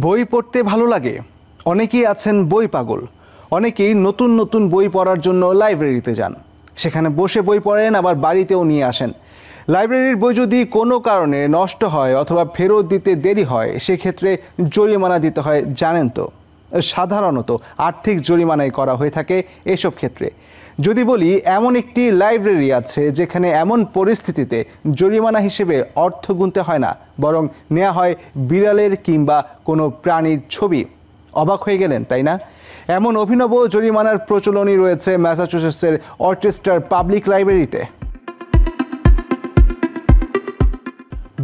বই পড়তে ভালো লাগে। অনেকেই আছেন বই পাগল। অনেকেই নতুন নতুন বই পড়ার জন্য লাইব্রেরিতে যান, সেখানে বসে বই পড়েন, আবার বাড়িতেও নিয়ে আসেন। লাইব্রেরির বই যদি কোনো কারণে নষ্ট হয় অথবা ফেরত দিতে দেরি হয়, সেক্ষেত্রে জরিমানা দিতে হয়। জানেন তো, সাধারণত আর্থিক জরিমানাই করা হয়ে থাকে এসব ক্ষেত্রে। যদি বলি এমন একটি লাইব্রেরি আছে যেখানে এমন পরিস্থিতিতে জরিমানা হিসেবে অর্থ গুনতে হয় না, বরং নেওয়া হয় বিড়ালের কিংবা কোনো প্রাণীর ছবি। অবাক হয়ে গেলেন, তাই না? এমন অভিনব জরিমানার প্রচলনই রয়েছে ম্যাসাচুসেটসের অর্চেস্টার পাবলিক লাইব্রেরিতে।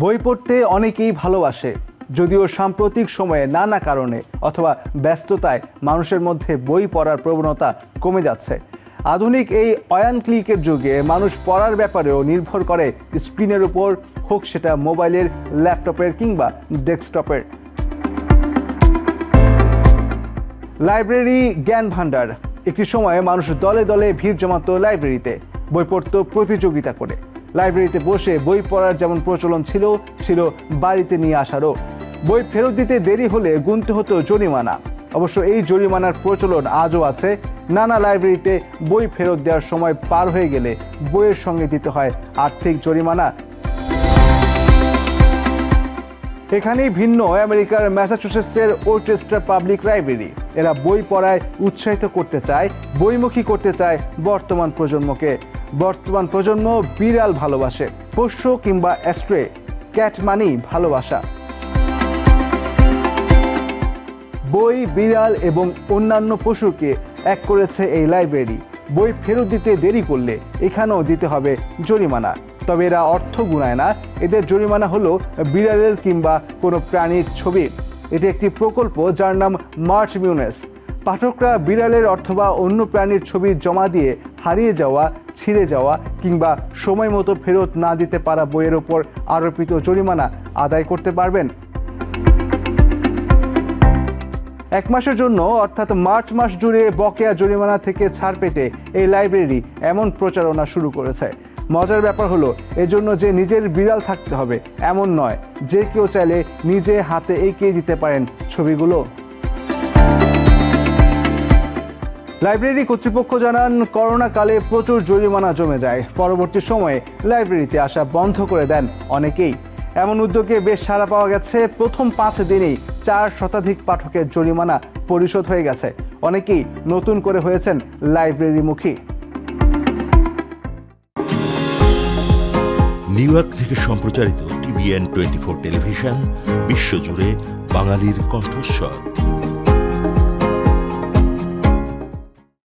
বই পড়তে অনেকেই ভালোবাসে, যদিও সাম্প্রতিক সময়ে নানা কারণে অথবা ব্যস্ততায় মানুষের মধ্যে বই পড়ার প্রবণতা কমে যাচ্ছে। আধুনিক এই অয়ান ক্লিকের যুগে মানুষ পড়ার ব্যাপারেও নির্ভর করে স্ক্রিনের উপর, হোক সেটা মোবাইলের, ল্যাপটপের কিংবা ডেস্কটপের। লাইব্রেরি জ্ঞান ভাণ্ডার। একটি সময়ে মানুষ দলে দলে ভিড় জমাতো লাইব্রেরিতে, বই পড়তো প্রতিযোগিতা করে। লাইব্রেরিতে বসে বই পড়ার যেমন প্রচলন ছিল বাড়িতে নিয়ে আসারও। বই ফেরত দিতে দেরি হলে গুনতে হতো জরিমানা। অবশ্য এই জরিমানার প্রচলন আজও আছে। নানা লাইব্রেরিতে বই ফেরত দেওয়ার সময় পার হয়ে গেলে বইয়ের সঙ্গে দিতে হয় আর্থিক জরিমানা। এখানেই ভিন্ন আমেরিকার ম্যাসাচুসেটসের অর্চেস্টার পাবলিক লাইব্রেরি। এরা বই পড়ায় উৎসাহিত করতে চায়, বইমুখী করতে চায় বর্তমান প্রজন্মকে। বর্তমান প্রজন্ম বিড়াল ভালোবাসে, পোষ্য কিংবা অ্যাস্ট্রে, ক্যাট মানি ভালোবাসা। বই, বিড়াল এবং অন্যান্য পশুকে এক করেছে এই লাইব্রেরি। বই ফেরত দিতে দেরি করলে এখানেও দিতে হবে জরিমানা। তবে এরা অর্থ গুনায় না, এদের জরিমানা হলো বিড়ালের কিংবা কোনো প্রাণীর ছবি। এটি একটি প্রকল্প যার নাম মার্চ মিউনেস। পাঠকরা বিড়ালের অথবা অন্য প্রাণীর ছবি জমা দিয়ে হারিয়ে যাওয়া, ছিঁড়ে যাওয়া কিংবা সময় মতো ফেরত না দিতে পারা বইয়ের ওপর আরোপিত জরিমানা আদায় করতে পারবেন। 1 মাসের জন্য অর্থাৎ মার্চ মাস জুড়ে বকেয়া জরিমানা থেকে ছাড় পেতে এই লাইব্রেরি এমন প্রচারণা শুরু করেছে। মজার ব্যাপার হলো, এজন্য যে নিজের বিড়াল থাকতে হবে এমন নয়, যে কেউ চাইলে নিজে হাতে এঁকে দিতে পারেন ছবিগুলো। লাইব্রেরি কর্তৃপক্ষ জানান, করোনাকালে প্রচুর জরিমানা জমে যায়। পরবর্তী সময়ে লাইব্রেরিতে আসা বন্ধ করে দেন অনেকেই। এমন উদ্যোগে বেশ সাড়া পাওয়া গেছে। প্রথম 5 দিনেই 4 শতাধিক পাঠকের জরিমানা পরিশোধ হয়ে গেছে। অনেকেই নতুন করে হয়েছেন লাইব্রেরিমুখী। নিউ ইয়র্ক থেকে সম্প্রচারিত TVN 24 টেলিভিশন বিশ্বজুড়ে বাঙালির কণ্ঠস্বর।